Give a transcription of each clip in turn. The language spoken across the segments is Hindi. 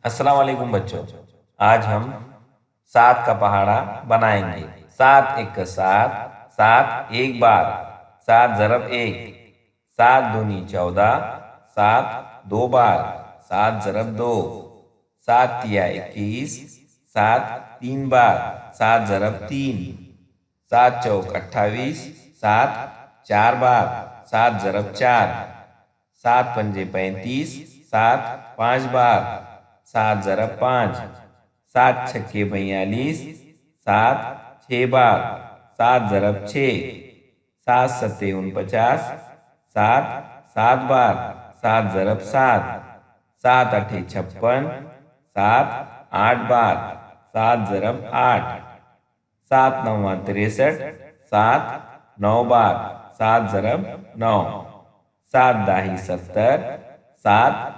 अस्सलाम वालेकुम बच्चों। आज हम सात का पहाड़ा बनाएंगे। सात एक का सात, सात एक बार, सात जरब एक, सात दूनी 14, सात दो बार, सात जरब दो, सात तिया 21, सात तीन बार, सात जरब तीन, सात चौक 28, सात चार बार, सात जरब चार, सात पंजे 35, सात पांच बार, सात जरब पांच, सात छक्के 42, सात छह बार, सात जरब छः, सात सत्ते 49, सात सात बार, सात जरब सात, सात अठे 56, सात आठ बार, सात जरब आठ, सात नौवा 63, सात नौ बार, सात जरब नौ, सात दाही 70, सात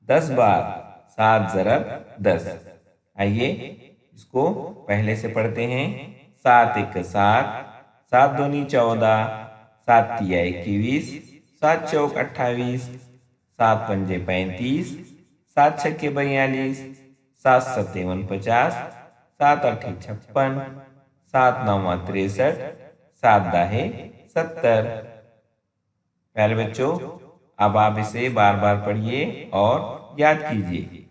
10 बार, सात जरब 10। आइए इसको पहले से पढ़ते हैं। सात एक सात, सात दूनी 14, सात तिया 21, सात चौक 28, सात पंजे 35, सात छक्के 42, सात सत्ते 49, सात अठे 56, सात नौवा 63, सात दाहे 70। प्यारे बच्चों, अब आप इसे बार बार पढ़िए और याद कीजिए।